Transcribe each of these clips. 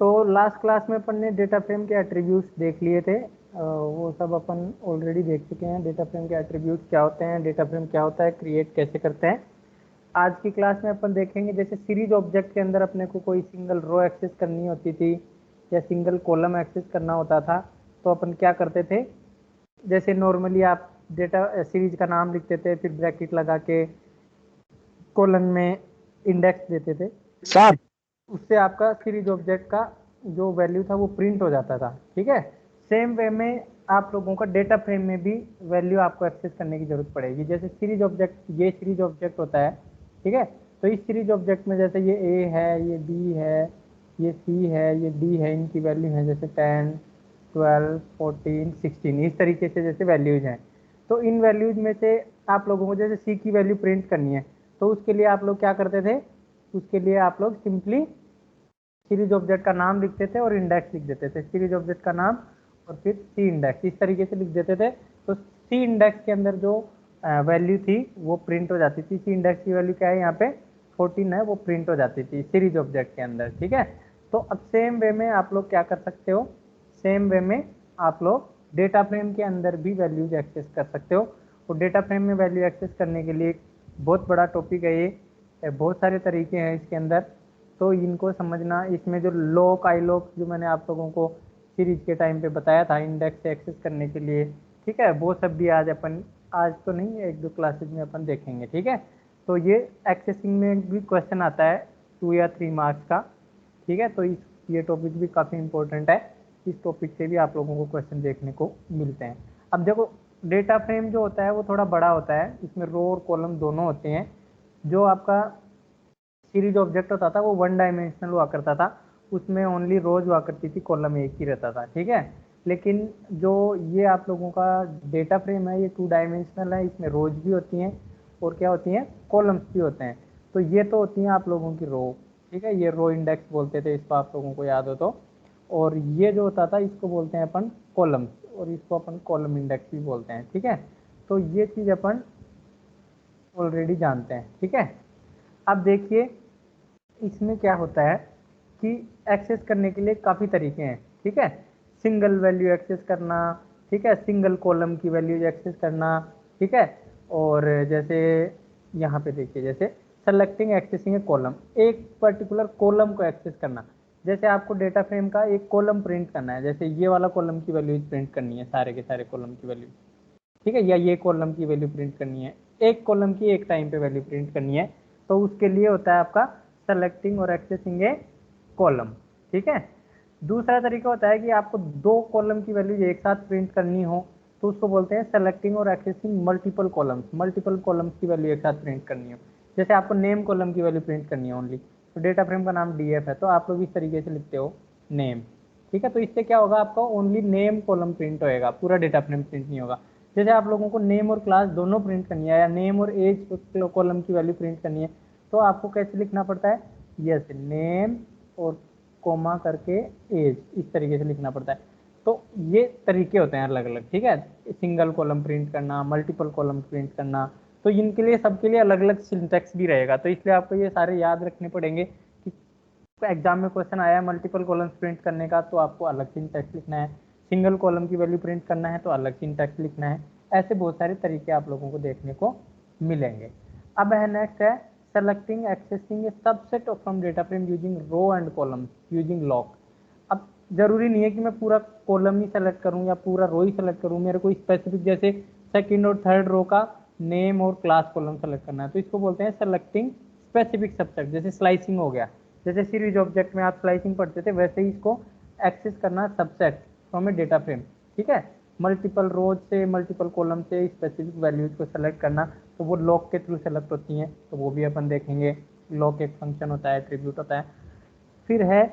तो last class में अपन ने डेटा फ्रेम के एट्रीब्यूट्स देख लिए थे, वो सब अपन ऑलरेडी देख चुके हैं। डेटा फ्रेम के एट्रीब्यूट्स क्या होते हैं, डेटा फ्रेम क्या होता है, क्रिएट कैसे करते हैं। आज की क्लास में अपन देखेंगे जैसे सीरीज ऑब्जेक्ट के अंदर अपने को कोई सिंगल रो एक्सेस करनी होती थी या सिंगल कॉलम एक्सेस करना होता था, तो अपन क्या करते थे, जैसे नॉर्मली आप डेटा सीरीज का नाम लिखते थे, फिर ब्रैकेट लगा के कॉलन में इंडेक्स देते थे सर उससे आपका सीरीज ऑब्जेक्ट का जो वैल्यू था वो प्रिंट हो जाता था। ठीक है, सेम वे में आप लोगों का डेटा फ्रेम में भी वैल्यू आपको एक्सेस करने की जरूरत पड़ेगी। जैसे सीरीज ऑब्जेक्ट, ये सीरीज ऑब्जेक्ट होता है, ठीक है, तो इस सीरीज ऑब्जेक्ट में जैसे ये ए है, ये बी है, ये सी है, ये डी है, इनकी वैल्यू है जैसे 10, 12, 14, 16, इस तरीके से जैसे वैल्यूज हैं। तो इन वैल्यूज में से आप लोगों को जैसे सी की वैल्यू प्रिंट करनी है, तो उसके लिए आप लोग क्या करते थे, उसके लिए आप लोग सिंपली सीरीज ऑब्जेक्ट का नाम लिखते थे और इंडेक्स लिख देते थे। सीरीज ऑब्जेक्ट का नाम और फिर सी इंडेक्स, इस तरीके से लिख देते थे। तो सी इंडेक्स के अंदर जो वैल्यू थी वो प्रिंट हो जाती थी। सी इंडेक्स की वैल्यू क्या है, यहाँ पे 14 है, वो प्रिंट हो जाती थी सीरीज ऑब्जेक्ट के अंदर। ठीक है, तो अब सेम वे में आप लोग क्या कर सकते हो, सेम वे में आप लोग डेटा फ्रेम के अंदर भी वैल्यूज एक्सेस कर सकते हो। और डेटा फ्रेम में वैल्यू एक्सेस करने के लिए एक बहुत बड़ा टॉपिक है ये, बहुत सारे तरीके हैं इसके अंदर, तो इनको समझना। इसमें जो लॉक आई लॉक जो मैंने आप लोगों को सीरीज के टाइम पे बताया था इंडेक्स से एक्सेस करने के लिए, ठीक है, वो सब भी आज अपन, आज तो नहीं, एक दो क्लासेज में अपन देखेंगे। ठीक है, तो ये एक्सेसिंग में भी क्वेश्चन आता है 2 या 3 मार्क्स का। ठीक है, तो ये टॉपिक भी काफ़ी इंपॉर्टेंट है, इस टॉपिक से भी आप लोगों को क्वेश्चन देखने को मिलते हैं। अब देखो, डेटा फ्रेम जो होता है वो थोड़ा बड़ा होता है, इसमें रो और कॉलम दोनों होते हैं। जो आपका सीरीज ऑब्जेक्ट होता था वो 1 डायमेंशनल हुआ करता था, उसमें ओनली रोज हुआ करती थी, कॉलम एक ही रहता था। ठीक है, लेकिन जो ये आप लोगों का डेटा फ्रेम है ये 2 डायमेंशनल है, इसमें रोज भी होती हैं और क्या होती हैं, कॉलम्स भी होते हैं। तो ये तो होती हैं आप लोगों की रो। ठीक है, ये रो इंडेक्स बोलते थे इसको, आप लोगों को याद हो तो। और ये जो होता था इसको बोलते हैं अपन कॉलम्स, और इसको अपन कॉलम इंडेक्स भी बोलते हैं। ठीक है, तो ये चीज़ अपन ऑलरेडी जानते हैं। ठीक है, अब देखिए इसमें क्या होता है कि एक्सेस करने के लिए काफ़ी तरीके हैं। ठीक है, सिंगल वैल्यू एक्सेस करना, ठीक है, सिंगल कॉलम की वैल्यू एक्सेस करना, ठीक है, और जैसे यहाँ पे देखिए, जैसे सेलेक्टिंग एक्सेसिंग ए कॉलम, एक पर्टिकुलर कॉलम को एक्सेस करना। जैसे आपको डेटा फ्रेम का एक कॉलम प्रिंट करना है, जैसे ये वाला कॉलम की वैल्यू प्रिंट करनी है, सारे के सारे कॉलम की वैल्यू, ठीक है, या ये कॉलम की वैल्यू प्रिंट करनी है, एक कॉलम की एक टाइम पे वैल्यू प्रिंट करनी है, तो उसके लिए होता है आपका सेलेक्टिंग और एक्सेसिंग ए कॉलम। ठीक है, दूसरा तरीका होता है कि आपको 2 कॉलम की वैल्यू एक साथ प्रिंट करनी हो, तो उसको बोलते हैं सेलेक्टिंग और accessing multiple columns. Multiple columns की वैल्यू एक साथ प्रिंट करनी हो, जैसे आपको नेम कॉलम की वैल्यू प्रिंट करनी है ओनली, तो डेटा फ्रेम का नाम डीएफ है, तो आप लोग इस तरीके से लिखते हो नेम। ठीक है, तो इससे क्या होगा, आपका ओनली नेम कॉलम प्रिंट होएगा, पूरा डेटा फ्रेम प्रिंट नहीं होगा। जैसे आप लोगों को नेम और क्लास दोनों प्रिंट करनी है, या नेम और एज कॉलम की वैल्यू प्रिंट करनी है, तो आपको कैसे लिखना पड़ता है, यस, नेम और कोमा करके एज, इस तरीके से लिखना पड़ता है। तो ये तरीके होते हैं अलग अलग। ठीक है, सिंगल कॉलम प्रिंट करना, मल्टीपल कॉलम प्रिंट करना, तो इनके लिए सबके लिए अलग अलग सिंटैक्स भी रहेगा, तो इसलिए आपको ये सारे याद रखने पड़ेंगे कि एग्जाम में क्वेश्चन आया है मल्टीपल कॉलम्स प्रिंट करने का, तो आपको अलग सिंटैक्स लिखना है, सिंगल कॉलम की वैल्यू प्रिंट करना है तो अलग सिंटैक्स लिखना है। ऐसे बहुत सारे तरीके आप लोगों को देखने को मिलेंगे। अब है नेक्स्ट है selecting accessing a subset from data frame using row and column using loc. अब जरूरी नहीं है कि मैं पूरा कॉलम ही सेलेक्ट करूं या पूरा रो ही सेलेक्ट करूं, मेरे को स्पेसिफिक जैसे सेकंड और थर्ड रो का नेम और क्लास कॉलम सेलेक्ट करना है, तो इसको बोलते हैं सेलेक्टिंग स्पेसिफिक सबसेट। जैसे स्लाइसिंग हो गया, जैसे सीरीज ऑब्जेक्ट में आप स्लाइसिंग पढ़ते थे, वैसे ही इसको एक्सेस करना subset from a data frame. ठीक है, मल्टीपल रोज से, मल्टीपल कॉलम से स्पेसिफिक वैल्यूज को सेलेक्ट करना, तो वो लॉक के थ्रू सेलेक्ट होती हैं, तो वो भी अपन देखेंगे। लॉक एक फंक्शन होता है, एट्रीब्यूट होता है। फिर है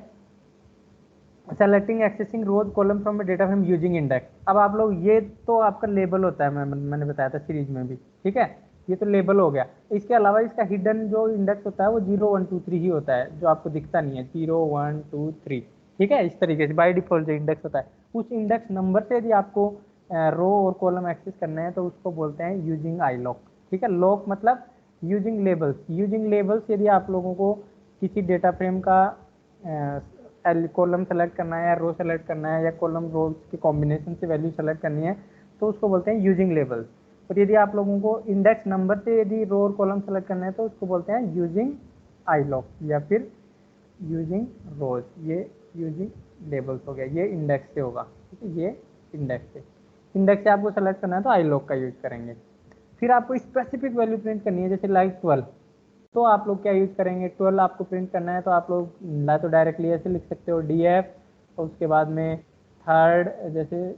selecting accessing rows column from data frame using index. अब आप लोग, ये तो आपका लेबल होता है, मैंने बताया था सीरीज में भी। ठीक है, ये तो लेबल हो गया। इसके अलावा इसका हिडन जो इंडेक्स होता है वो 0 1 2 3 ही होता है, जो आपको दिखता नहीं है, 0 1 2 3। ठीक है, इस तरीके से बाय डिफॉल्ट जो इंडेक्स होता है, उस इंडेक्स नंबर से यदि आपको रो और कॉलम एक्सेस करना है तो उसको बोलते हैं यूजिंग आई लॉक। ठीक है, लॉक मतलब यूजिंग लेबल्स। यूजिंग लेबल्स, यदि आप लोगों को किसी डेटा फ्रेम का कॉलम सेलेक्ट करना है या रो सेलेक्ट करना है या कॉलम रोज के कॉम्बिनेशन से वैल्यू सेलेक्ट करनी है तो उसको बोलते हैं यूजिंग लेबल्स। और यदि आप लोगों को इंडेक्स नंबर से यदि रो और कॉलम सेलेक्ट करना है तो उसको बोलते हैं यूजिंग आईलॉक या फिर यूजिंग रोज। ये यूजिंग लेबल्स हो गया, ये इंडेक्स से होगा, ठीक है, ये इंडेक्स से आपको सेलेक्ट करना है तो आईलॉक का यूज करेंगे। फिर आपको स्पेसिफिक वैल्यू प्रिंट करनी है, जैसे लाइक 12, तो आप लोग क्या यूज करेंगे, 12 आपको प्रिंट करना है तो आप लोग ना तो डायरेक्टली ऐसे लिख सकते हो DF और उसके बाद में थर्ड, जैसे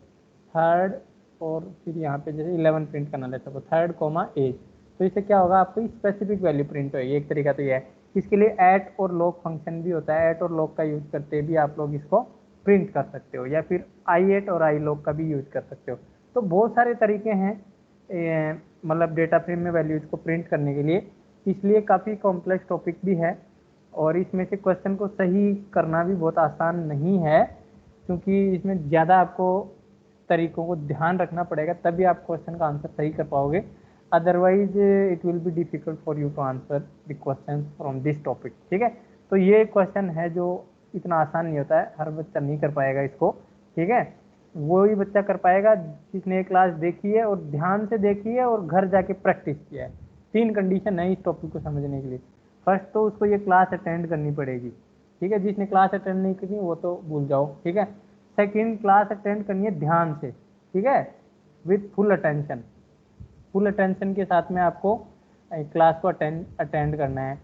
थर्ड और फिर यहाँ पे जैसे 11 प्रिंट करना रहता है तो थर्ड कोमा एज। तो इससे क्या होगा, आपको स्पेसिफिक वैल्यू प्रिंट होगी। एक तरीका तो यह है। इसके लिए ऐट और लॉग फंक्शन भी होता है, ऐट और लॉग का यूज करते भी आप लोग इसको प्रिंट कर सकते हो, या फिर I8 और iLog का भी यूज कर सकते हो। तो बहुत सारे तरीके हैं मतलब डेटा फ्रेम में वैल्यूज को प्रिंट करने के लिए, इसलिए काफ़ी कॉम्प्लेक्स टॉपिक भी है और इसमें से क्वेश्चन को सही करना भी बहुत आसान नहीं है, क्योंकि इसमें ज़्यादा आपको तरीकों को ध्यान रखना पड़ेगा तभी आप क्वेश्चन का आंसर सही कर पाओगे। Otherwise it will be difficult for you to answer the question from this topic, ठीक है। तो ये क्वेश्चन है जो इतना आसान नहीं होता है, हर बच्चा नहीं कर पाएगा इसको, ठीक है। वही बच्चा कर पाएगा जिसने क्लास देखी है और ध्यान से देखी है और घर जाके प्रैक्टिस किया है। 3 कंडीशन है इस टॉपिक को समझने के लिए। फर्स्ट तो उसको ये क्लास अटेंड करनी पड़ेगी, ठीक है, जिसने क्लास अटेंड नहीं की वो तो भूल जाओ, ठीक है। सेकेंड, क्लास अटेंड करनी है ध्यान से, ठीक है, with full attention. Full attention के साथ में आपको क्लास को अटेंड करना है।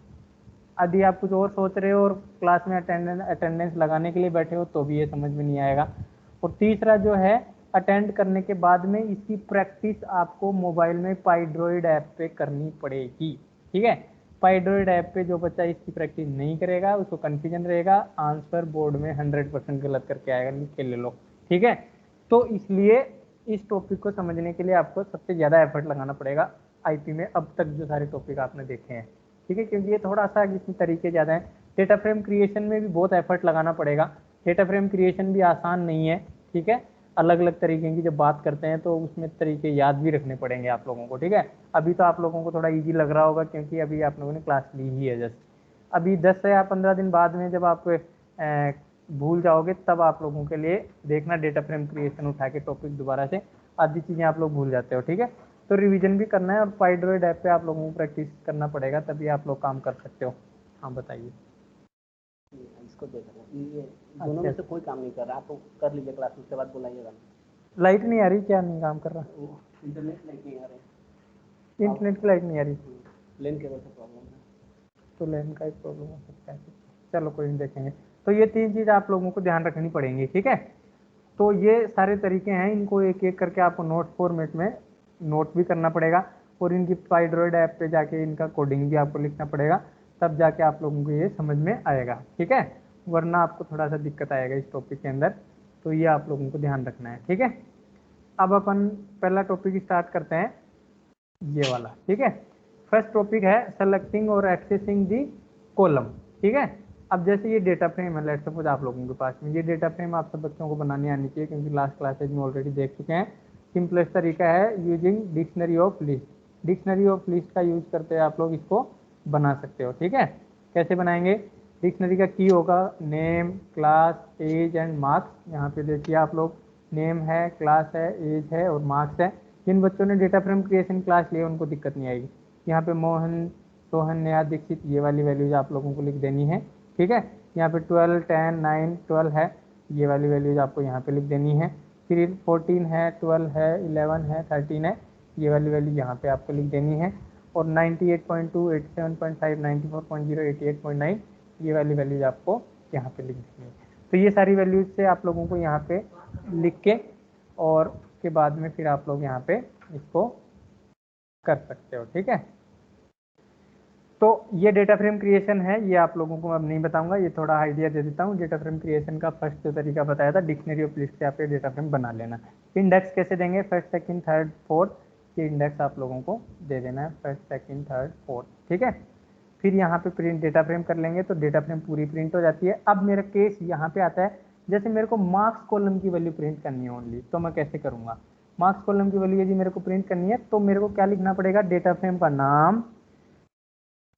यदि आप कुछ और सोच रहे हो और क्लास में अटेंडेंस लगाने के लिए बैठे हो तो भी ये समझ में नहीं आएगा। और तीसरा जो है, अटेंड करने के बाद में इसकी प्रैक्टिस आपको मोबाइल में पाइड्रॉइड ऐप पे करनी पड़ेगी, ठीक है। पाइड्रॉइड ऐप पे जो बच्चा इसकी प्रैक्टिस नहीं करेगा उसको कन्फ्यूजन रहेगा, आंसर बोर्ड में 100% गलत करके आएगा, लिख के ले लो, ठीक है। तो इसलिए इस टॉपिक को समझने के लिए आपको सबसे ज़्यादा एफर्ट लगाना पड़ेगा आईपी में अब तक जो सारे टॉपिक आपने देखे हैं, ठीक है, क्योंकि ये थोड़ा सा इसमें तरीके ज़्यादा हैं। डेटा फ्रेम क्रिएशन में भी बहुत एफर्ट लगाना पड़ेगा। डेटा फ्रेम क्रिएशन भी आसान नहीं है, ठीक है। अलग अलग तरीके की जब बात करते हैं तो उसमें तरीके याद भी रखने पड़ेंगे आप लोगों को, ठीक है। अभी तो आप लोगों को थोड़ा इजी लग रहा होगा क्योंकि अभी आप लोगों ने क्लास ली ही है जस्ट। अभी 10 या 15 दिन बाद में जब आप भूल जाओगे तब आप लोगों के लिए देखना डेटा फ्रेम क्रिएशन उठा के टॉपिक दोबारा से, आधी चीज़ें आप लोग भूल जाते हो, ठीक है। तो रिवीजन भी करना है और पाइड्रॉइड ऐप पे आप लोगों को प्रैक्टिस करना पड़ेगा तभी आप लोग काम कर सकते हो। हाँ बताइए। इसको देख रहे हैं, ये दोनों में से कोई काम नहीं कर रहा, आप तो कर लीजिए क्लास, उसके बाद बुलाइएगा। लाइट नहीं आ रही, क्या नहीं काम कर रहा? इंटरनेट लाइट नहीं आ रही, इंटरनेट की लाइट नहीं आ रही, लेन केबल से प्रॉब्लम है। तो लेन का एक प्रॉब्लम हो सकता है, चलो कोई नहीं, देखेंगे। तो ये 3 चीज़ आप लोगों को ध्यान रखनी पड़ेंगी, ठीक है। तो ये सारे तरीके हैं, इनको एक एक करके आपको नोट फॉर्मेट में नोट भी करना पड़ेगा और इनकी पाइड्रॉइड ऐप पे जाके इनका कोडिंग भी आपको लिखना पड़ेगा, तब जाके आप लोगों को ये समझ में आएगा, ठीक है। वरना आपको थोड़ा सा दिक्कत आएगा इस टॉपिक के अंदर, तो ये आप लोगों को ध्यान रखना है, ठीक है। अब अपन पहला टॉपिक स्टार्ट करते हैं, ये वाला, ठीक है। फर्स्ट टॉपिक है सेलेक्टिंग और एक्सेसिंग दी कॉलम, ठीक है। अब जैसे ये डेटा फ्रेम है, लेट्स सपोज आप लोगों के पास में ये डेटा फ्रेम आप सब बच्चों को बनाने आनी चाहिए क्योंकि लास्ट क्लासेज में ऑलरेडी देख चुके हैं। सिंपलेस्ट तरीका है using dictionary of list. Dictionary of list का यूज करते हैं आप लोग इसको बना सकते हो, ठीक है। कैसे बनाएंगे? डिक्शनरी का की होगा name, class, age and marks. यहाँ पे देखिए आप लोग, नेम है, क्लास है, एज है और मार्क्स है। जिन बच्चों ने डेटा फ्रेम क्रिएशन क्लास ली है उनको दिक्कत नहीं आएगी। यहाँ पे मोहन, सोहन, नेहा, दीक्षित, ये वाली वैल्यूज आप लोगों को लिख देनी है, ठीक है। यहाँ पे 12, 10, 9, 12 है, ये वाली वैल्यूज आपको यहाँ पे लिख देनी है। फिर 14 है, 12 है, 11 है, 13 है, ये वाली वैल्यू यहाँ पे आपको लिख देनी है। और 98.2, 87.5, 94.0, 88.9, ये वाली वैल्यूज आपको यहाँ पे लिख देनी है। तो ये सारी वैल्यूज से आप लोगों को यहाँ पे लिख के और उसके बाद में फिर आप लोग यहाँ पे इसको कर सकते हो, ठीक है। तो ये डेटा फ्रेम क्रिएशन है, ये आप लोगों को अब नहीं बताऊंगा, ये थोड़ा आइडिया दे देता हूँ। डेटा फ्रेम क्रिएशन का फर्स्ट जो तरीका बताया था, डिक्शनरी ऑफ लिस्ट से आप ये डेटा फ्रेम बना लेना। इंडेक्स कैसे देंगे? फर्स्ट, सेकंड, थर्ड, फोर्थ, ये इंडेक्स आप लोगों को दे देना है, फर्स्ट, सेकंड, थर्ड, फोर्थ, ठीक है। फिर यहाँ पे प्रिंट डेटा फ्रेम कर लेंगे तो डेटा फ्रेम पूरी प्रिंट हो जाती है। अब मेरा केस यहाँ पे आता है, जैसे मेरे को मार्क्स कॉलम की वैल्यू प्रिंट करनी है ओनली, तो मैं कैसे करूँगा? मार्क्स कॉलम की वैल्यू यदि मेरे को प्रिंट करनी है तो मेरे को क्या लिखना पड़ेगा? डेटा फ्रेम का नाम,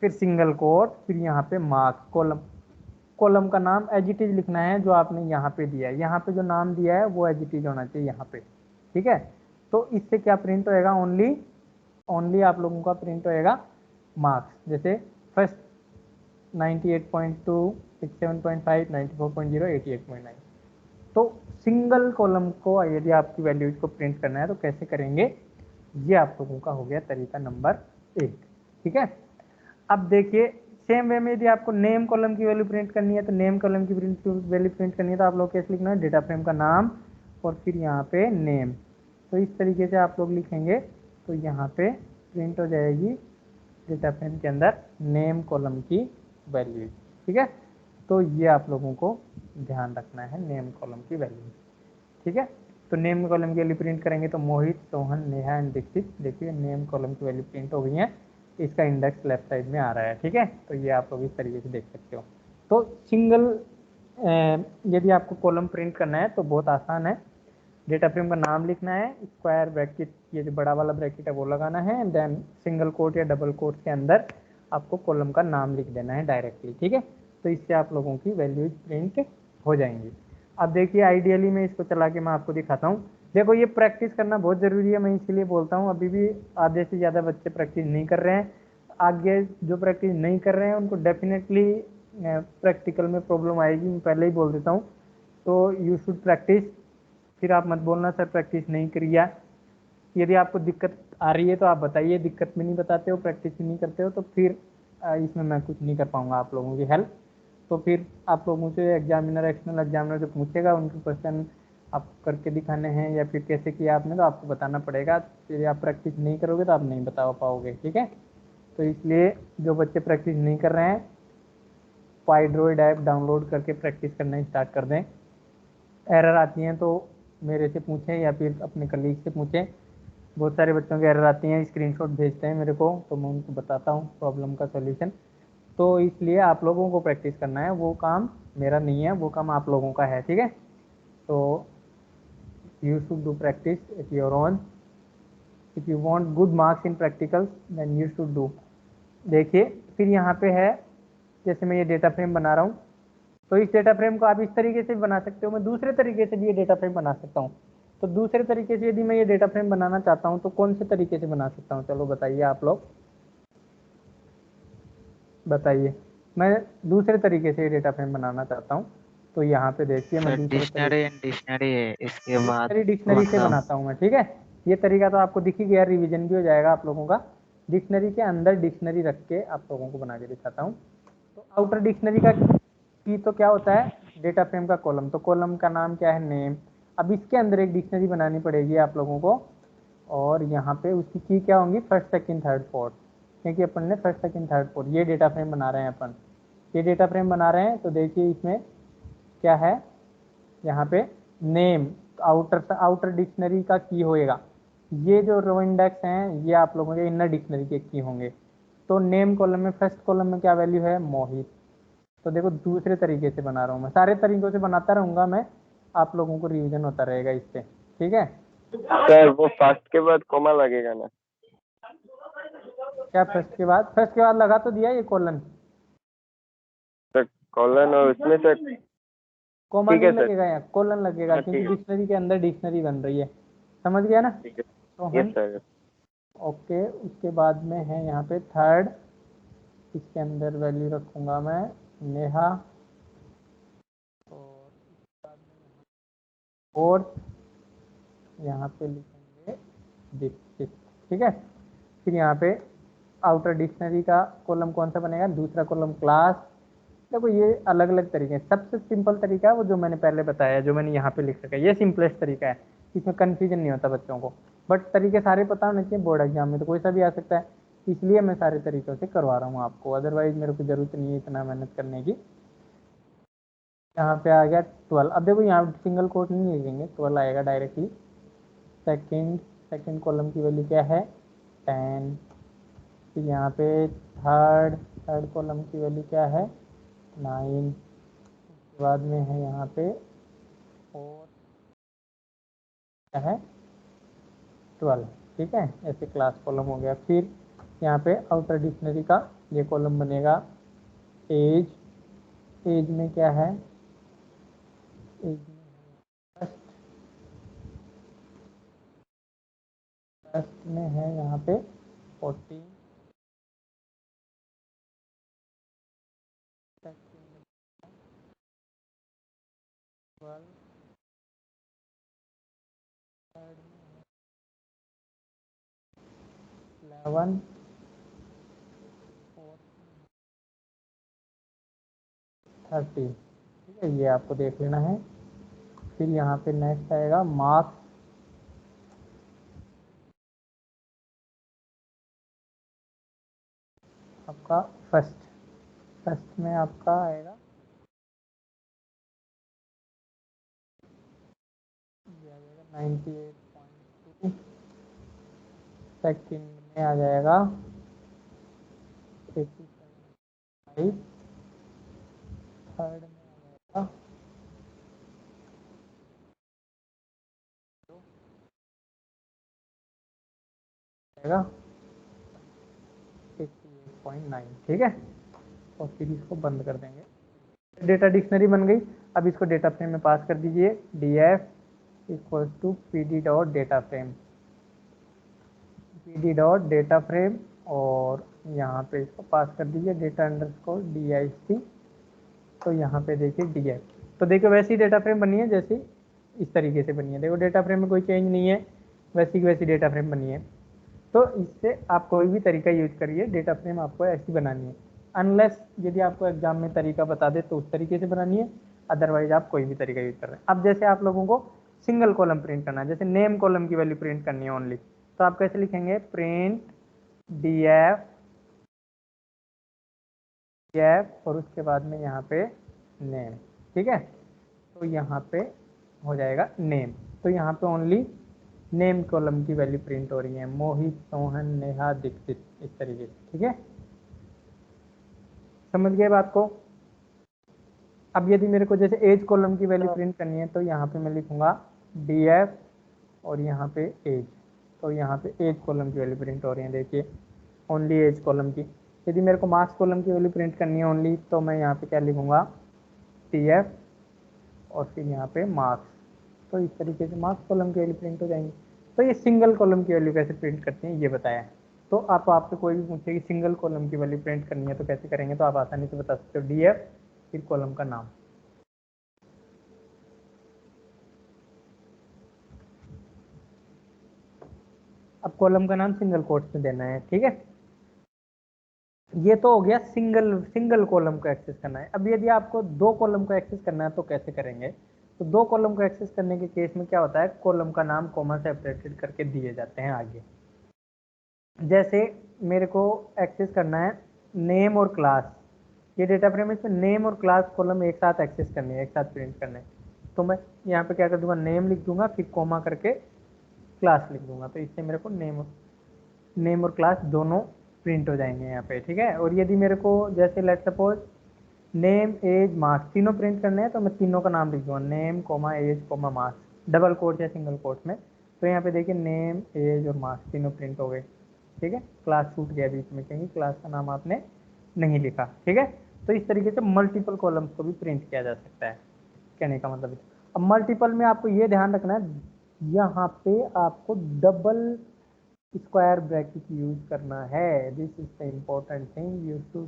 फिर सिंगल कोट, फिर यहाँ पे मार्क्स कॉलम, कॉलम का नाम एज इट इज लिखना है जो आपने यहाँ पे दिया है। यहाँ पे जो नाम दिया है वो एज इट इज होना चाहिए यहाँ पे, ठीक है। तो इससे क्या प्रिंट होएगा, ओनली आप लोगों का प्रिंट होएगा मार्क्स, जैसे फर्स्ट 98.2, 67.5, 94.0, 88.9। तो सिंगल कॉलम को यदि आपकी वैल्यूज को प्रिंट करना है तो कैसे करेंगे, ये आप लोगों का हो गया तरीका नंबर 1, ठीक है। अब देखिए सेम वे में यदि आपको नेम कॉलम की वैल्यू प्रिंट करनी है तो नेम कॉलम की वैल्यू प्रिंट करनी है तो आप लोग कैसे लिखना है, डेटा फ्रेम का नाम और फिर यहाँ पे नेम। तो इस तरीके से आप लोग लिखेंगे तो यहाँ पे प्रिंट हो जाएगी डेटा फ्रेम के अंदर नेम कॉलम की वैल्यू, ठीक है। तो ये आप लोगों को ध्यान रखना है नेम कॉलम की वैल्यू, ठीक है। तो नेम कॉलम की वैल्यू प्रिंट करेंगे तो मोहित, सोहन, नेहा एंड दीक्षित, देखिए नेम कॉलम की वैल्यू प्रिंट हो गई है, इसका इंडेक्स लेफ्ट साइड में आ रहा है, ठीक है। तो ये आप लोग इस तरीके से देख सकते हो। तो सिंगल यदि आपको कॉलम प्रिंट करना है तो बहुत आसान है, डेटा फ्रेम का नाम लिखना है, स्क्वायर ब्रैकेट ये जो बड़ा वाला ब्रैकेट है वो लगाना है, देन सिंगल कोट या डबल कोट के अंदर आपको कॉलम का नाम लिख देना है डायरेक्टली, ठीक है। तो इससे आप लोगों की वैल्यूज प्रिंट हो जाएंगी। अब देखिए आइडियली मैं इसको चला के मैं आपको दिखाता हूँ। देखो ये प्रैक्टिस करना बहुत ज़रूरी है, मैं इसीलिए बोलता हूँ। अभी भी आधे से ज़्यादा बच्चे प्रैक्टिस नहीं कर रहे हैं, आगे जो प्रैक्टिस नहीं कर रहे हैं उनको डेफिनेटली प्रैक्टिकल में प्रॉब्लम आएगी, मैं पहले ही बोल देता हूँ। तो यू शुड प्रैक्टिस, फिर आप मत बोलना सर प्रैक्टिस नहीं करिए। यदि आपको दिक्कत आ रही है तो आप बताइए, दिक्कत में नहीं बताते हो, प्रैक्टिस भी नहीं करते हो तो फिर इसमें मैं कुछ नहीं कर पाऊंगा आप लोगों की हेल्प। तो फिर आप लोगों से एग्जामिनर, एक्सटर्नल एग्जामिनर जो पूछेगा उनके क्वेश्चन आप करके दिखाने हैं या फिर कैसे किया आपने तो आपको बताना पड़ेगा। फिर आप प्रैक्टिस नहीं करोगे तो आप नहीं बता पाओगे, ठीक है। तो इसलिए जो बच्चे प्रैक्टिस नहीं कर रहे हैं पाइड्रॉइड ऐप डाउनलोड करके प्रैक्टिस करना स्टार्ट कर दें। एरर आती हैं तो मेरे से पूछें या फिर अपने कलीग से पूछें। बहुत सारे बच्चों की एरर आती हैं, स्क्रीनशॉट भेजते हैं मेरे को तो मैं उनको बताता हूँ प्रॉब्लम का सॉल्यूशन। तो इसलिए आप लोगों को प्रैक्टिस करना है, वो काम मेरा नहीं है, वो काम आप लोगों का है, ठीक है। तो you should do practice at your own, if you want good marks in practicals then you should do. देखिए फिर यहाँ पे है, जैसे मैं ये डेटा फ्रेम बना रहा हूँ तो इस डेटा फ्रेम को आप इस तरीके से बना सकते हो, मैं दूसरे तरीके से भी ये डेटा फ्रेम बना सकता हूँ। तो दूसरे तरीके से यदि मैं ये डेटा फ्रेम बनाना चाहता हूँ तो कौन से तरीके से बना सकता हूँ, चलो बताइए आप लोग बताइए। मैं दूसरे तरीके से ये डेटा फ्रेम बनाना चाहता हूँ तो यहाँ पे देखिए मैं सर दूसरे डिक्शनरी तरीके एंड डिक्शनरी है, इसके बाद डिक्शनरी से मतलब बनाता हूँ मैं, ठीक है। ये तरीका तो आपको दिख ही गया, रिवीजन भी हो जाएगा आप लोगों का। डिक्शनरी के अंदर डिक्शनरी रख के आप लोगों को बना के दिखाता हूँ। तो आउटर डिक्शनरी का की तो क्या होता है, डेटा फ्रेम का कॉलम, तो कॉलम का नाम क्या है, नेम। अब इसके अंदर एक डिक्शनरी बनानी पड़ेगी आप लोगों को, और यहाँ पे उसकी की क्या होंगी, फर्स्ट सेकंड थर्ड फोर्थ, क्योंकि अपन ने फर्स्ट सेकंड थर्ड फोर्थ ये डेटा फ्रेम बना रहे हैं अपन, ये डेटा फ्रेम बना रहे हैं। तो देखिए इसमें क्या है, यहाँ पे नेम, आउटर डिक्शनरी का की होएगा, ये जो रो इंडेक्स हैं ये आप लोगों के इनर डिक्शनरी के की होंगे। तो नेम कॉलम में फर्स्ट कॉलम में क्या वैल्यू है, मोहित। तो देखो दूसरे तरीके से बना रहा हूँ मैं, सारे तरीकों से बनाता रहूंगा मैं, आप लोगों को रिवीजन होता रहेगा इससे, ठीक है। सर वो फर्स्ट के बाद कॉमा लगेगा ना? क्या फर्स्ट के बाद लगा तो दिया ये कॉलन, सर कॉलन और उसमें से कॉमा ठीक है नहीं सर। लगेगा, यहाँ कॉलन लगेगा हाँ, क्योंकि ठीक है डिक्शनरी के अंदर डिक्शनरी बन रही है, समझ गया ना ठीक है। यस रोहन। सर। ओके उसके बाद में है यहाँ पे थर्ड, इसके अंदर वैल्यू रखूंगा मैं नेहा, और फोर्थ यहाँ पे लिखेंगे दीक्षित, ठीक है। फिर यहाँ पे आउटर डिक्शनरी का कॉलम कौन सा बनेगा, दूसरा कॉलम क्लास। देखो ये अलग अलग तरीके हैं, सबसे सिंपल तरीका है वो जो मैंने पहले बताया, जो मैंने यहाँ पे लिख रखा है, ये सिंपलेस्ट तरीका है, इसमें कन्फ्यूजन नहीं होता बच्चों को। बट तरीके सारे पता होने चाहिए, बोर्ड एग्जाम में तो कोई सा भी आ सकता है, इसलिए मैं सारे तरीकों से करवा रहा हूँ आपको, अदरवाइज मेरे को जरूरत नहीं है इतना मेहनत करने की। यहाँ पे आ गया 12, अब देखो यहाँ सिंगल कोट नहीं लिखेंगे, 12 आएगा डायरेक्टली। सेकंड कॉलम की वैल्यू क्या है, 10। फिर यहाँ पे थर्ड कॉलम की वैल्यू क्या है, 9। उसके बाद में है यहाँ पे फोर्थ क्या है, 12, ठीक है। ऐसे क्लास कॉलम हो गया। फिर यहाँ पे आउटर डिक्शनरी का ये कॉलम बनेगा एज, एज में क्या है, एज में फर्स्ट, फर्स्ट में है यहाँ पे 14, सेकंड में 12, थर्ड में 11, फोर्थ 30। ठीक है, ये आपको देख लेना है। फिर यहाँ पे नेक्स्ट आएगा मार्क्स, आपका फर्स्ट, फर्स्ट में आपका आएगा 98.2, सेकंड में आ जाएगा 87.5, थर्ड में आ जाएगा 88.9। ठीक है, और फिर इसको बंद कर देंगे। डेटा डिक्शनरी बन गई। अब इसको डेटा फ्रेम में पास कर दीजिए, df equals to pd dot data frame, pd dot data frame, और यहाँ पे इसको पास कर दीजिए डेटा अंडरस्कोर dic। तो यहाँ पे देखिए df, तो देखो वैसी डेटा फ्रेम बनी है जैसी इस तरीके से बनी है। देखो डेटा फ्रेम में कोई चेंज नहीं है, वैसी की वैसी डेटा फ्रेम बनी है। तो इससे आप कोई भी तरीका यूज करिए, डेटा फ्रेम आपको ऐसी बनानी है, अनलेस यदि आपको एग्जाम में तरीका बता दे तो उस तरीके से बनानी है, अदरवाइज आप कोई भी तरीका यूज कर रहे हैं। अब जैसे आप लोगों को सिंगल कॉलम प्रिंट करना है, जैसे नेम कॉलम की वैल्यू प्रिंट करनी है ओनली, तो आप कैसे लिखेंगे, प्रिंट df, और उसके बाद में यहाँ पे नेम। ठीक है, तो यहाँ पे हो जाएगा नेम, तो यहाँ पे ओनली नेम कॉलम की वैल्यू प्रिंट हो रही है, मोहित, सोहन, नेहा, दीक्षित, इस तरीके से। ठीक है, समझ गए बात को। अब यदि मेरे को जैसे एज कॉलम की वैल्यू प्रिंट करनी है, तो यहाँ पे मैं लिखूंगा df और यहाँ पे एज, तो यहाँ पे एज कॉलम की वैल्यू प्रिंट हो रही है, देखिए ओनली एज कॉलम की। यदि मेरे को मार्क्स कॉलम की वैल्यू प्रिंट करनी है ओनली, तो मैं यहाँ पे क्या लिखूंगा, tf और फिर यहाँ पे मार्क्स, तो इस तरीके से मार्क्स कॉलम की वैल्यू प्रिंट हो जाएंगी। तो ये सिंगल कॉलम की वैल्यू कैसे प्रिंट करते हैं ये बताया है। तो आप आपसे कोई भी पूछे कि सिंगल कॉलम की वैल्यू प्रिंट करनी है तो कैसे करेंगे, तो आप आसानी से बता सकते हो, df फिर कॉलम का नाम। अब कॉलम का नाम सिंगल कोट्स में देना है। ठीक है, ये तो हो गया सिंगल कॉलम को एक्सेस करना है। अब यदि आपको दो कॉलम को एक्सेस करना है तो कैसे करेंगे, तो दो कॉलम को एक्सेस करने के केस में क्या होता है, कॉलम का नाम कॉमा सेपरेटेड करके दिए जाते हैं आगे। जैसे मेरे को एक्सेस करना है नेम और क्लास, ये डेटा फ्रेम है, इसमें नेम और क्लास कॉलम एक साथ एक्सेस करनी है, एक साथ प्रिंट करना है। तो मैं यहाँ पे क्या कर दूंगा, नेम लिख दूंगा, फिर कॉमा करके क्लास लिख दूंगा, तो इससे मेरे को नेम और क्लास दोनों प्रिंट हो जाएंगे यहाँ पे। ठीक है, और यदि मेरे को जैसे let suppose name age marks तीनों प्रिंट करने हैं, तो मैं तीनों का नाम लिख दूंगा, name comma age comma marks, double quote या सिंगल कोट में। तो यहाँ पे देखिए नेम एज और मार्क्स तीनों प्रिंट हो गए। ठीक है, क्लास छूट गया बीच में क्योंकि क्लास का नाम आपने नहीं लिखा। ठीक है, तो इस तरीके से मल्टीपल कॉलम्स को भी प्रिंट किया जा सकता है, कहने का मतलब। अब मल्टीपल में आपको ये ध्यान रखना है, यहाँ पे आपको डबल स्क्वायर ब्रैकेट यूज करना है, this is the important thing you to.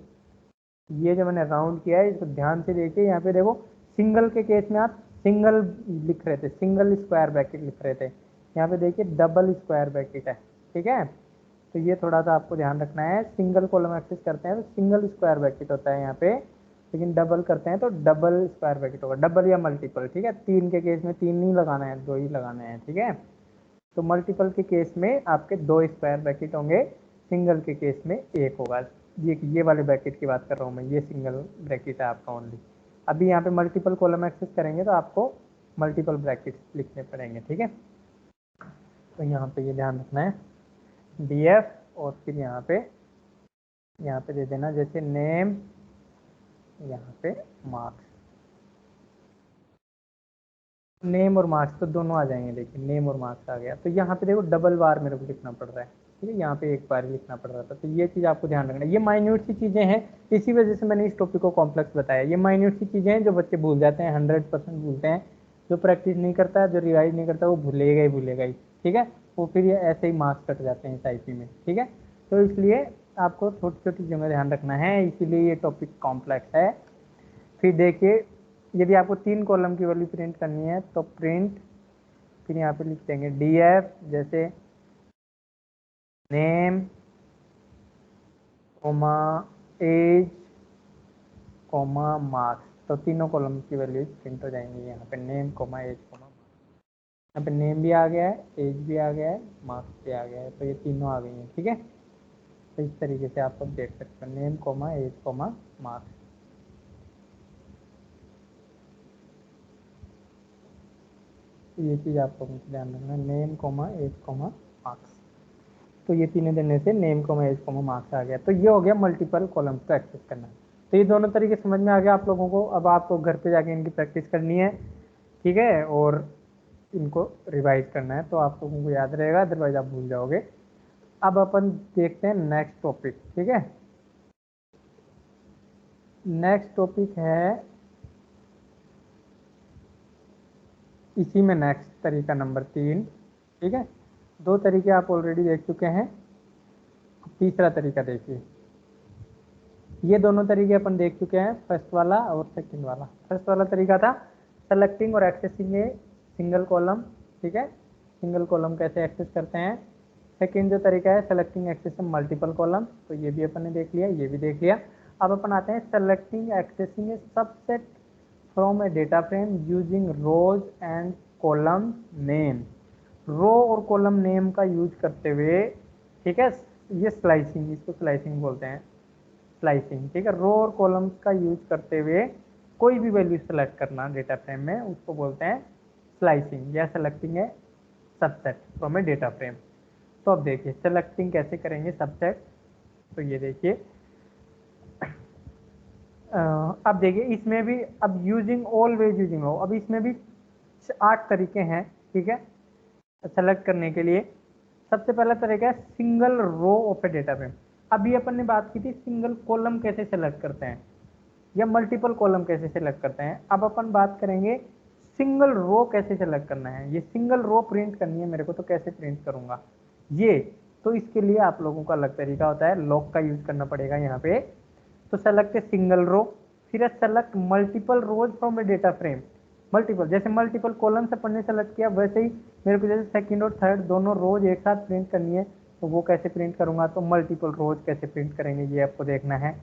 ये जो मैंने राउंड किया है इसको ध्यान से देखिए, यहाँ पे देखो सिंगल के केस में आप सिंगल लिख रहे थे, सिंगल स्क्वायर ब्रैकेट लिख रहे थे, यहाँ पे देखिए डबल स्क्वायर ब्रैकेट है। ठीक है, तो ये थोड़ा सा आपको ध्यान रखना है, सिंगल कॉलम एक्सेस करते हैं तो सिंगल स्क्वायर ब्रैकेट होता है यहाँ पे, लेकिन डबल करते हैं तो डबल स्क्वायर ब्रैकेट होगा, डबल या मल्टीपल। ठीक है, तीन के केस में तीन नहीं लगाना है, दो ही लगाना है। ठीक है, तो मल्टीपल के केस में आपके दो स्क्वायर ब्रैकेट होंगे, सिंगल के केस में एक होगा। ये वाले ब्रैकेट की बात कर रहा हूँ मैं, ये सिंगल ब्रैकेट है आपका ओनली। अभी यहाँ पे मल्टीपल कॉलम एक्सेस करेंगे तो आपको मल्टीपल ब्रैकेट लिखने पड़ेंगे। ठीक है, तो यहाँ पे ये ध्यान रखना है, df और फिर यहाँ पे दे देना जैसे नेम, यहाँ पे मार्क्स, नेम और मार्क्स तो दोनों आ जाएंगे। देखिए नेम और मार्क्स आ गया, तो यहाँ पे देखो डबल बार मेरे को लिखना पड़ रहा है, ठीक है, यहाँ पे एक बार ही लिखना पड़ रहा था। तो ये चीज़ आपको ध्यान रखना, ये माइन्यूट सी चीज़ें हैं, इसी वजह से मैंने इस टॉपिक को कॉम्प्लेक्स बताया। ये माइन्यूट सी चीज़ें हैं जो बच्चे भूल जाते हैं, 100% भूलते हैं। जो प्रैक्टिस नहीं करता, जो रिवाइज नहीं करता, वो भूलेगा ही भूलेगा ही, ठीक है। वो फिर ये ऐसे ही मार्क्स कट जाते हैं इस आईपी में, ठीक है। तो इसलिए आपको छोटी छोटी चीज़ों का ध्यान रखना है, इसीलिए ये टॉपिक कॉम्प्लेक्स है। फिर देखिए, यदि आपको 3 कॉलम की वैल्यू प्रिंट करनी है तो प्रिंट, फिर यहाँ पे लिख देंगे डीएफ, जैसे name comma age comma marks. तो तीनों कॉलम की वैल्यू प्रिंट हो जाएंगी यहाँ पे, name comma age comma marks. यहाँ पे नेम भी आ गया है, एज भी आ गया है, मार्क्स भी आ गया है, तो ये तीनों आ गई हैं, ठीक है। तो इस तरीके से आप सब देख सकते हो, name comma age comma marks. ये चीज़ आपको ध्यान रखना है, name comma age comma marks. तो ये तीनों देने से name comma age comma marks आ गया। तो ये हो गया मल्टीपल कॉलम्स को एक्सेस करना। तो ये दोनों तरीके समझ में आ गया आप लोगों को। अब आपको घर पे जाके इनकी प्रैक्टिस करनी है, ठीक है, और इनको रिवाइज करना है, तो आप लोगों को याद रहेगा, अदरवाइज आप भूल जाओगे। अब अपन देखते हैं नेक्स्ट टॉपिक, ठीक है। नेक्स्ट टॉपिक है इसी में नेक्स्ट तरीका नंबर 3, ठीक है। 2 तरीके आप ऑलरेडी देख चुके हैं, तीसरा तरीका देखिए। ये दोनों तरीके अपन देख चुके हैं, फर्स्ट वाला और सेकंड वाला। फर्स्ट वाला तरीका था सेलेक्टिंग और एक्सेसिंग ए सिंगल कॉलम, ठीक है, सिंगल कॉलम कैसे एक्सेस करते हैं। सेकंड जो तरीका है सेलेक्टिंग एक्सेसिंग मल्टीपल कॉलम, तो ये भी अपन ने देख लिया, ये भी देख लिया। अब अपन आते हैं selecting accessing a subset from a data frame using rows and column name. Row और कॉलम नेम का यूज करते हुए, ठीक है, ये स्लाइसिंग, इसको स्लाइसिंग बोलते हैं, स्लाइसिंग, ठीक है। रो और कॉलम्स का यूज करते हुए कोई भी वैल्यू सेलेक्ट करना डेटा फ्रेम में, उसको बोलते हैं स्लाइसिंग या सेलेक्टिंग है subset from a data frame. तो अब देखिए सेलेक्टिंग कैसे करेंगे सबसेट। तो ये देखिए, अब देखिए इसमें भी, अब यूजिंग ऑलवेज यूजिंग रो, अब इसमें भी 8 तरीके हैं, ठीक है, सेलेक्ट करने के लिए। सबसे पहला तरीका है single row of a data frame. अभी अपन ने बात की थी सिंगल कॉलम कैसे सेलेक्ट करते हैं या मल्टीपल कॉलम कैसे सेलेक्ट करते हैं। अब अपन बात करेंगे सिंगल रो कैसे सेलेक्ट करना है। ये सिंगल रो प्रिंट करनी है मेरे को, तो कैसे प्रिंट करूंगा ये, तो इसके लिए आप लोगों का अलग तरीका होता है, लॉक का यूज करना पड़ेगा यहाँ पे। तो सेलेक्ट ए सिंगल रो, फिर select multiple rows from a data frame. Multiple, जैसे मल्टीपल कॉलम से अपन ने सेलेक्ट किया, वैसे ही मेरे को जैसे सेकंड और थर्ड दोनों रोज एक साथ प्रिंट करनी है, तो वो कैसे प्रिंट करूंगा, तो मल्टीपल रोज कैसे प्रिंट करेंगे ये आपको देखना है।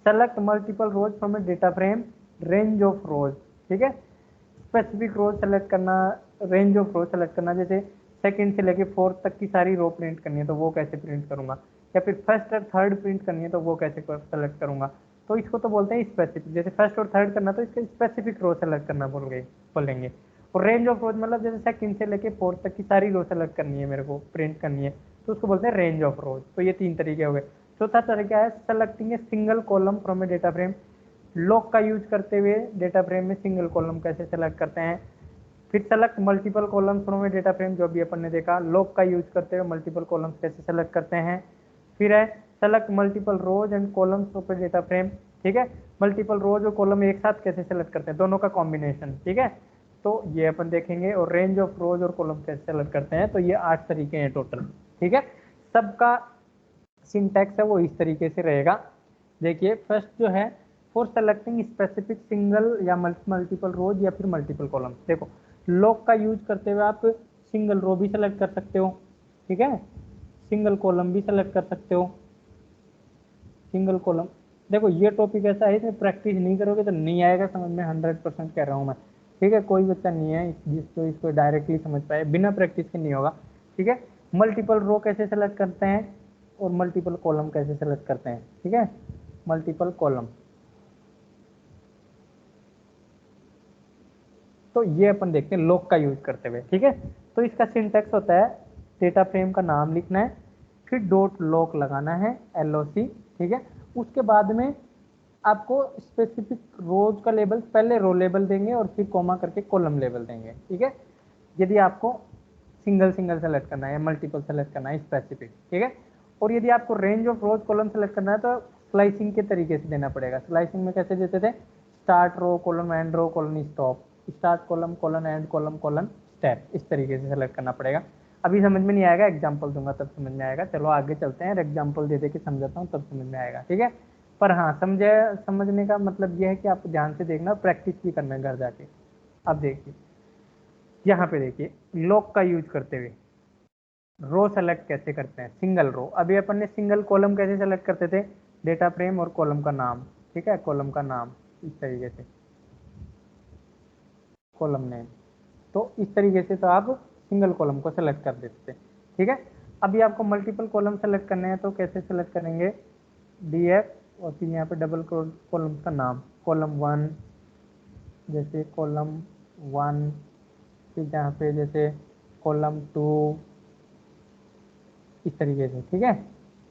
Select multiple rows from a data frame, range of rows, ठीक है, स्पेसिफिक रोज सेलेक्ट करना, रेंज ऑफ रोज सेलेक्ट करना, जैसे सेकंड से लेके फोर्थ तक की सारी रो प्रिंट करनी है, तो वो कैसे प्रिंट करूंगा, या फिर फर्स्ट और थर्ड प्रिंट करनी है, तो वो कैसे सेलेक्ट करूंगा। तो इसको तो बोलते हैं स्पेसिफिक, जैसे फर्स्ट और थर्ड करना तो इसका स्पेसिफिक रो सेलेक्ट करना बोलेंगे। और रेंज ऑफ रोज मतलब जैसे सेकंड से लेके फोर्थ तक की सारी रो सेलेक्ट करनी है मेरे को, प्रिंट करनी है, तो उसको बोलते हैं रेंज ऑफ रोज। तो ये 3 तरीके हो गए। चौथा तरीका है selecting a single column from a data frame. Lock का यूज करते हुए डेटा फ्रेम में सिंगल कॉलम कैसे सेलेक्ट करते हैं। फिर select multiple columns from a data frame, जो भी अपन ने देखा, लॉक का यूज करते हुए मल्टीपल कॉलम्स कैसे सेलेक्ट करते हैं। फिर है select multiple rows and columns of a data frame, ठीक है, मल्टीपल रोज और कॉलम एक साथ कैसे सेलेक्ट करते हैं, दोनों का कॉम्बिनेशन, ठीक है, तो ये अपन देखेंगे। और रेंज ऑफ रोज और कॉलम कैसे सेलेक्ट करते हैं। तो ये 8 तरीके हैं टोटल, ठीक है। सबका सिंटैक्स है वो इस तरीके से रहेगा। देखिए फर्स्ट जो है फॉर सेलेक्टिंग स्पेसिफिक सिंगल या मल्टीपल रोज या फिर मल्टीपल कॉलम। देखो लॉक का यूज करते हुए आप सिंगल रो भी सेलेक्ट कर सकते हो, ठीक है, सिंगल कॉलम भी सेलेक्ट कर सकते हो, सिंगल कॉलम। देखो ये टॉपिक ऐसा है, इसमें प्रैक्टिस नहीं करोगे तो नहीं आएगा समझ में, 100% कह रहा हूँ मैं, ठीक है। कोई बच्चा नहीं है जिसको इसको डायरेक्टली समझ पाए, बिना प्रैक्टिस के नहीं होगा, ठीक है। मल्टीपल रो कैसे सेलेक्ट करते हैं और मल्टीपल कॉलम कैसे सेलेक्ट करते हैं, ठीक है, मल्टीपल कॉलम। तो ये अपन देखते हैं लॉक का यूज करते हुए, ठीक है। तो इसका सिंटैक्स होता है डेटा फ्रेम का नाम लिखना है, फिर डॉट लॉक लगाना है, LOC, ठीक है। उसके बाद में आपको स्पेसिफिक रोज का लेबल, पहले रो लेबल देंगे और फिर कॉमा करके कॉलम लेबल देंगे, ठीक है। यदि आपको सिंगल सिंगल सेलेक्ट करना है या मल्टीपल सेलेक्ट करना है स्पेसिफिक, ठीक है। और यदि आपको range of rose column select करना है तो स्लाइसिंग के तरीके से देना पड़ेगा। स्लाइसिंग में कैसे देते थे, start row colon end row colon stop, start column colon end column colon step, इस तरीके से सेलेक्ट करना पड़ेगा। अभी समझ में नहीं आएगा, एग्जाम्पल दूंगा तब समझ में आएगा। चलो आगे चलते हैं, एग्जाम्पल दे दे के समझाता हूँ तब समझ में आएगा, ठीक है। पर हाँ, समझने का मतलब यह है कि आपको ध्यान से देखना, प्रैक्टिस भी करना है घर जाके। अब देखिए यहाँ पे देखिए लॉक का यूज करते हुए रो सेलेक्ट कैसे करते हैं, सिंगल रो। अभी अपन ने सिंगल कॉलम कैसे सेलेक्ट करते थे, डेटा फ्रेम और कॉलम का नाम, ठीक है, कॉलम का नाम इस तरीके से, कॉलम नेम। तो इस तरीके से तो आप सिंगल कॉलम को सेलेक्ट कर देते थे, ठीक है। अभी आपको मल्टीपल कॉलम सेलेक्ट करने हैं तो कैसे सेलेक्ट करेंगे, डीएफ और फिर यहाँ पे डबल कॉलम का नाम, कॉलम 1, जैसे कॉलम 1, फिर यहाँ पे जैसे कॉलम 2, इस तरीके से, ठीक है।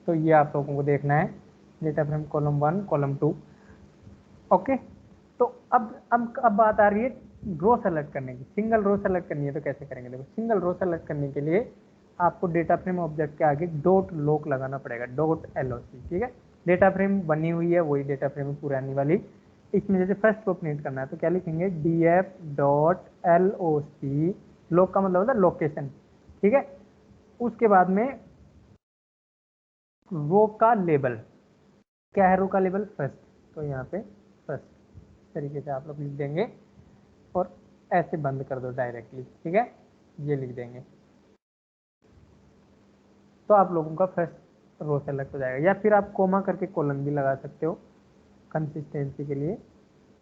तो ये आप लोगों को देखना है, data frame column 1 column 2, okay. तो अब बात आ रही है रो सेलेक्ट करने की। सिंगल रो सेलेक्ट करनी है तो कैसे करेंगे, देखो सिंगल रो सेलेक्ट करने के लिए आपको डेटा फ्रेम ऑब्जेक्ट के आगे डॉट लॉक लगाना पड़ेगा, डॉट एलओसी, ठीक है। डेटा फ्रेम बनी हुई है वही डेटा फ्रेम पुरानी वाली, इसमें जैसे फर्स्ट रो प्रिंट करना है तो क्या लिखेंगे, df डॉट LOC, लॉक का मतलब होता है लोकेशन, ठीक है। उसके बाद में रो का लेबल, क्या है रो का लेबल, फर्स्ट, तो यहाँ पे फर्स्ट तरीके से आप लोग लिख देंगे और ऐसे बंद कर दो डायरेक्टली, ठीक है, ये लिख देंगे तो आप लोगों का फर्स्ट रो सेलेक्ट हो जाएगा। या फिर आप कोमा करके कॉलन भी लगा सकते हो कंसिस्टेंसी के लिए,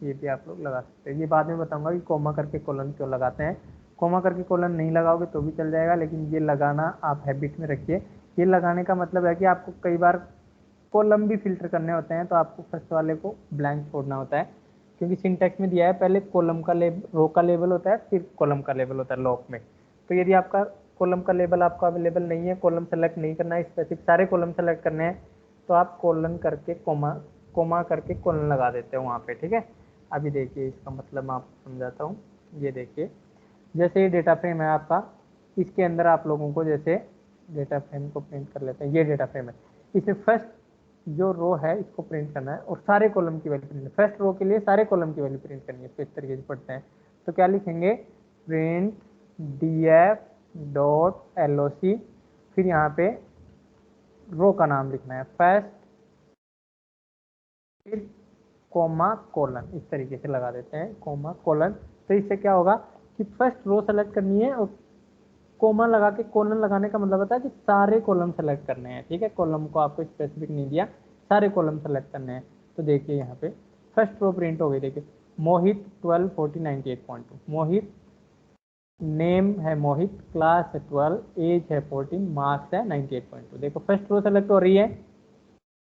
ये भी आप लोग लगा सकते हो। ये बाद में बताऊंगा कि कोमा करके कॉलन क्यों लगाते हैं। कोमा करके कॉलन नहीं लगाओगे तो भी चल जाएगा, लेकिन ये लगाना आप हैबिट में रखिए। ये लगाने का मतलब है कि आपको कई बार कॉलम भी फिल्टर करने होते हैं तो आपको फर्स्ट वाले को ब्लैंक छोड़ना होता है, क्योंकि सिंटैक्स में दिया है पहले कॉलम का रो का लेबल होता है फिर कॉलम का लेबल होता है लॉक में। तो यदि आपका कॉलम का लेबल आपका अवेलेबल नहीं है, कॉलम सेलेक्ट नहीं करना है, स्पेसिफिक सारे कॉलम सेलेक्ट करने हैं, तो आप कॉलन करके कोमा करके कॉलन लगा देते हो वहाँ पे, ठीक है। अभी देखिए इसका मतलब मैं आपको समझाता हूँ। ये देखिए जैसे ये डेटा फ्रेम है आपका, इसके अंदर आप लोगों को जैसे डेटा फ्रेम को प्रिंट कर लेते हैं, ये डेटा फ्रेम है, इसमें फर्स्ट जो रो है इसको प्रिंट करना है और सारे कॉलम की वैल्यू प्रिंट, फर्स्ट रो के लिए सारे कॉलम की वैल्यू प्रिंट करनी है। तो इस तरीके से पढ़ते हैं तो क्या लिखेंगे, प्रिंट df डॉट LOC, फिर यहाँ पे रो का नाम लिखना है फर्स्ट, फिर कोमा कोलन, इस तरीके से लगा देते हैं कोमा कोलन। तो इससे क्या होगा कि फर्स्ट रो सेलेक्ट करनी है और कोमा लगा के कोलन लगाने का मतलब होता है कि सारे कॉलम सेलेक्ट करने हैं, ठीक है। कॉलम को आपको स्पेसिफिक नहीं दिया, सारे कॉलम सेलेक्ट करने हैं। तो देखिए यहाँ पे फर्स्ट रो प्रिंट हो गई, देखिए मोहित 12 40 98.2, मोहित नेम है मोहित, क्लास है 12, एज है 14, मार्क्स है 98.2। देखो फर्स्ट रो सेलेक्ट हो रही है,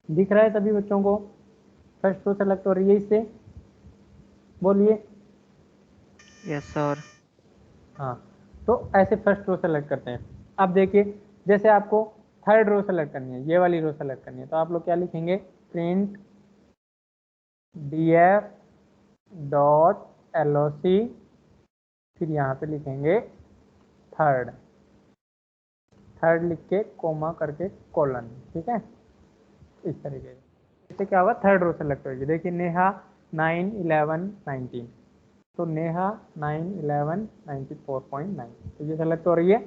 दिख रहा है सभी बच्चों को, फर्स्ट रो सेलेक्ट हो रही है इससे, बोलिए। Yes sir. हाँ, तो ऐसे फर्स्ट रो सेलेक्ट करते हैं। अब देखिए जैसे आपको थर्ड रो सेलेक्ट करनी है, ये वाली रो सेलेक्ट करनी है, तो आप लोग क्या लिखेंगे, प्रिंट df डॉट LOC, फिर यहाँ पे लिखेंगे थर्ड, थर्ड लिख के कोमा करके कॉलन, ठीक है, इस तरीके से। इससे क्या होगा, थर्ड रो सेलेक्ट होगी। देखिए नेहा 9 11 19, तो नेहा 9 11 94.9, तो ये सेलेक्ट हो रही है।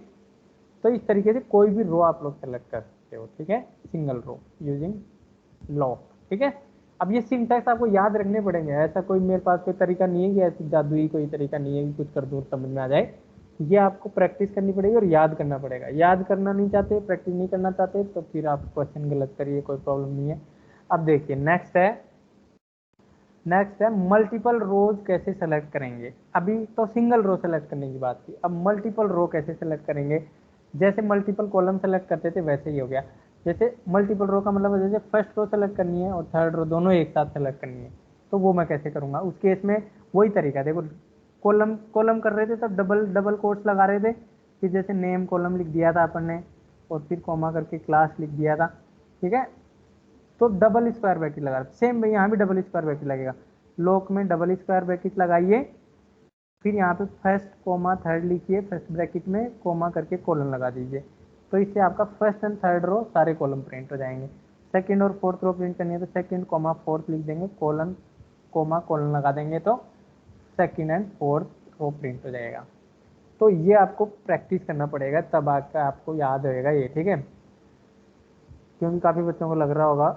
तो इस तरीके से कोई भी रो आप लोग सेलेक्ट कर सकते हो, ठीक है, सिंगल रो यूजिंग लॉक, ठीक है। अब ये सिंटैक्स आपको याद रखने पड़ेंगे, ऐसा कोई मेरे पास कोई तरीका नहीं है कि ऐसी जादुई कोई तरीका नहीं है कि कुछ कर दूँ समझ में आ जाए। ये आपको प्रैक्टिस करनी पड़ेगी और याद करना पड़ेगा। याद करना नहीं चाहते, प्रैक्टिस नहीं करना चाहते, तो फिर आप क्वेश्चन गलत करिए, कोई प्रॉब्लम नहीं है। अब देखिए नेक्स्ट है मल्टीपल रोज कैसे सेलेक्ट करेंगे। अभी तो सिंगल रो सेलेक्ट करने की बात की, अब मल्टीपल रो कैसे सेलेक्ट करेंगे। जैसे मल्टीपल कॉलम सेलेक्ट करते थे वैसे ही हो गया। जैसे मल्टीपल रो का मतलब जैसे फर्स्ट रो सेलेक्ट करनी है और थर्ड रो दोनों एक साथ सेलेक्ट करनी है, तो वो मैं कैसे करूँगा। उस केस में वही तरीका, देखो कॉलम कॉलम कर रहे थे तब डबल डबल कोट्स लगा रहे थे, फिर जैसे नेम कॉलम लिख दिया था अपन ने और फिर कॉमा करके क्लास लिख दिया था, ठीक है, तो डबल स्क्वायर ब्रैकेट लगा, सेम यहाँ भी डबल स्क्वायर ब्रैकेट लगेगा। लॉक में डबल स्क्वायर ब्रैकेट लगाइए, फिर यहाँ पे फर्स्ट कोमा थर्ड लिखिए, फर्स्ट ब्रैकेट में कोमा करके कॉलन लगा दीजिए। तो इससे आपका फर्स्ट एंड थर्ड रो सारे कॉलम प्रिंट हो जाएंगे। सेकंड और फोर्थ रो प्रिंट करनी है तो सेकंड कोमा फोर्थ लिख देंगे, कॉलन कोमा कॉलन लगा देंगे तो second and fourth row print हो जाएगा। तो ये आपको प्रैक्टिस करना पड़ेगा, तब आकर आपको याद होएगा ये, ठीक है। क्योंकि काफ़ी बच्चों को लग रहा होगा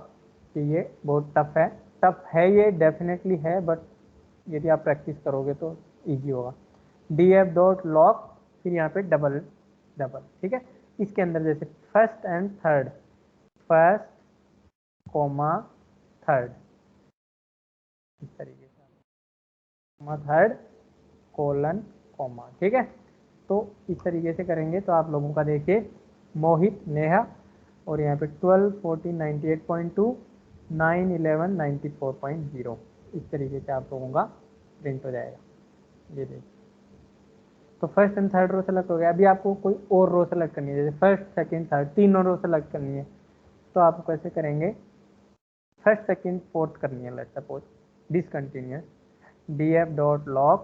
कि ये बहुत टफ है ये डेफिनेटली है, बट यदि आप प्रैक्टिस करोगे तो इजी होगा। df.log फिर यहाँ पे डबल, ठीक है। इसके अंदर जैसे first and third, first comma third, इस तरीके से कोमा थर्ड कोलन कोमा, ठीक है। तो इस तरीके से करेंगे तो आप लोगों का देखिए मोहित, नेहा और यहाँ पे 12, 14, 98.2, 9, 11, 94.0 इस तरीके से आप लोगों का प्रिंट हो जाएगा। ये देखिए, तो first and third row select हो गया। अभी आपको कोई और रो सेलेक्ट करनी है, जैसे फर्स्ट सेकंड थर्ड तीनों रो सेलेक्ट करनी है, तो आप कैसे करेंगे, फर्स्ट सेकंड फोर्थ करनी है, let's suppose discontinuous, df.log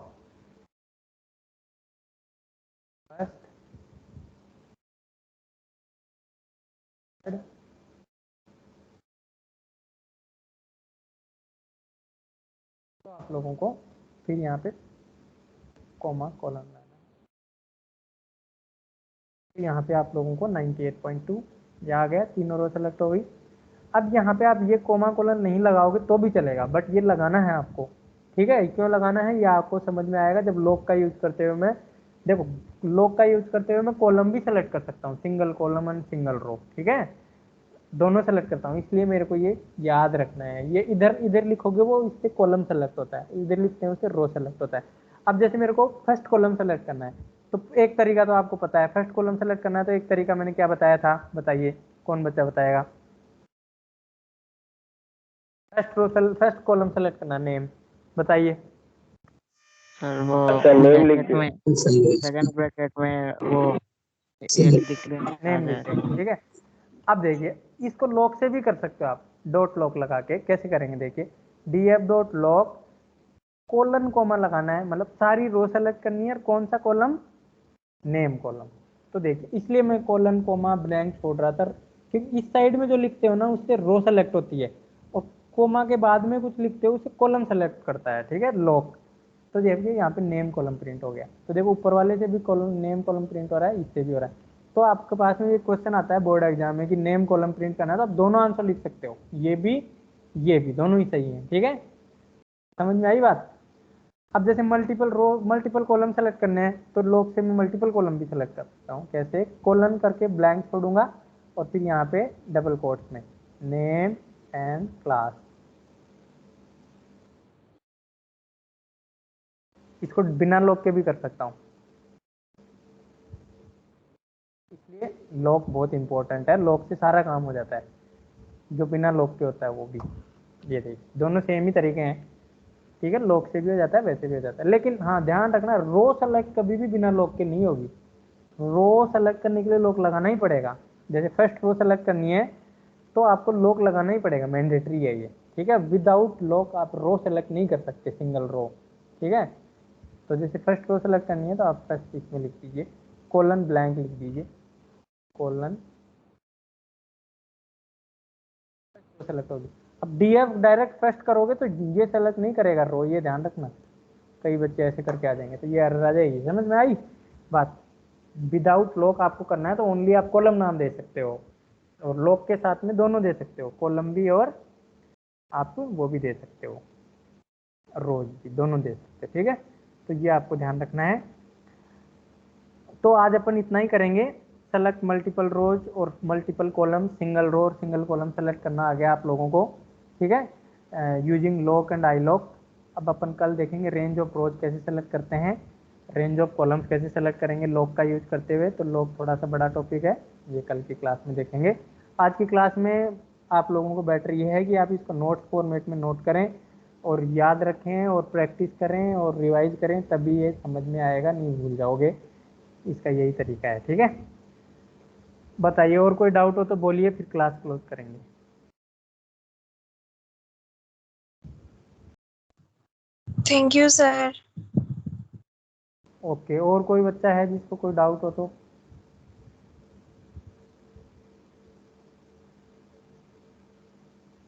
first third तो आप लोगों को फिर यहाँ पे कोमा कॉलन लाना है। यहाँ पे आप लोगों को 98.2 ये आ गया, तीनों रो सेलेक्ट हो गई। अब यहाँ पे आप ये कोमा कोलन नहीं लगाओगे तो भी चलेगा, बट ये लगाना है आपको, ठीक है। क्यों लगाना है ये आपको समझ में आएगा जब लॉक का यूज करते हुए मैं, देखो लॉक का यूज करते हुए मैं कॉलम भी सेलेक्ट कर सकता हूँ, single column and single row, ठीक है, दोनों सेलेक्ट करता हूँ। इसलिए मेरे को ये याद रखना है, ये इधर इधर लिखोगे वो इससे कॉलम सेलेक्ट होता है, इधर लिखते हैं उससे रो सेलेक्ट होता है। अब जैसे मेरे को फर्स्ट कॉलम सेलेक्ट करना है तो एक तरीका तो आपको पता है, फर्स्ट कॉलम सेलेक्ट करना है तो एक तरीका मैंने क्या बताया था, बताइए कौन बच्चा बताएगा। फर्स्ट कॉलम सेलेक्ट करना, नेम बताइए। सर वो अच्छा नेम लिख ब्रैकेट दिया। में, सेकंड ब्रैकेट में वो एक दिख रहे आ नेम लिख जाए। देंगे, ठीक है। अब देखिए इसको लॉक से भी कर सकते हो आप, डॉट लॉक लगा के कैसे करेंगे, देखिए df.log कोलन कॉमा लगाना है, मतलब सारी रो सेलेक्ट करनी है और कौन सा कॉलम, नेम कॉलम। तो देखिए इसलिए मैं कोलन कोमा ब्लैंक छोड़ रहा था, क्योंकि इस साइड में जो लिखते हो ना उससे रो सेलेक्ट होती है, और कोमा के बाद में कुछ लिखते हो उससे कॉलम सेलेक्ट करता है, ठीक है, लॉक। तो देखिए यहाँ पे नेम कॉलम प्रिंट हो गया, तो देखो ऊपर वाले से भी कॉलम नेम कॉलम प्रिंट हो रहा है, इससे भी हो रहा है। तो आपके पास में ये क्वेश्चन आता है बोर्ड एग्जाम में कि नेम कॉलम प्रिंट करना है, तो आप दोनों आंसर लिख सकते हो, ये भी दोनों ही सही है, ठीक है। समझ में आई बात। अब जैसे मल्टीपल रो मल्टीपल कॉलम सेलेक्ट करने हैं तो लॉक से मैं मल्टीपल कॉलम भी सेलेक्ट कर सकता हूँ, कैसे, कॉलन करके ब्लैंक छोड़ूंगा और फिर यहाँ पे डबल कोट्स में नेम एंड क्लास, इसको बिना लॉक के भी कर सकता हूँ। इसलिए लॉक बहुत इंपॉर्टेंट है, लॉक से सारा काम हो जाता है, जो बिना लॉक के होता है वो भी। ये देखिए दोनों सेम ही तरीके हैं, ठीक है, लॉक से भी हो जाता है वैसे भी हो जाता है, लेकिन हाँ ध्यान रखना रो सेलेक्ट कभी भी बिना लॉक के नहीं होगी, रो सेलेक्ट करने के लिए लॉक लगाना ही पड़ेगा। जैसे फर्स्ट रो सेलेक्ट करनी है तो आपको लॉक लगाना ही पड़ेगा, मैंडेटरी है ये, ठीक है। विदाउट लॉक आप रो सेलेक्ट नहीं कर सकते, सिंगल रो, ठीक है। तो जैसे फर्स्ट रो सेलेक्ट करनी है तो आप फर्स्ट इसमें लिख दीजिए, कोलन ब्लैंक लिख दीजिए, कोलन सेलेक्ट होगी। अब डीएफ डायरेक्ट फर्स्ट करोगे तो ये सेलेक्ट नहीं करेगा रो, ये ध्यान रखना, कई बच्चे ऐसे करके आ जाएंगे तो ये एरर आ जाएगी, समझ में आई बात। विदाउट लॉक आपको करना है तो ओनली आप कॉलम नाम दे सकते हो, और लॉक के साथ में दोनों दे सकते हो, कॉलम भी और आप वो भी दे सकते हो, रोज भी दोनों दे सकते हो, ठीक है। तो ये आपको ध्यान रखना है। तो आज अपन इतना ही करेंगे, सेलेक्ट मल्टीपल रोज और मल्टीपल कॉलम, सिंगल रो और सिंगल कॉलम सेलेक्ट करना आ गया आप लोगों को, ठीक है, using lock and I lock. अब अपन कल देखेंगे रेंज ऑफ रोज कैसे सेलेक्ट करते हैं, रेंज ऑफ कॉलम्स कैसे सेलेक्ट करेंगे लॉक का यूज करते हुए, तो लॉक थोड़ा सा बड़ा टॉपिक है, ये कल की क्लास में देखेंगे। आज की क्लास में आप लोगों को बेटर ये है कि आप इसको नोट्स फॉर्मेट में नोट करें और याद रखें और प्रैक्टिस करें और रिवाइज करें, तभी ये समझ में आएगा, नहीं भूल जाओगे, इसका यही तरीका है, ठीक है। बताइए और कोई डाउट हो तो बोलिए, फिर क्लास क्लोज करेंगे। Thank you, sir. ओके, और कोई बच्चा है जिसको कोई डाउट हो तो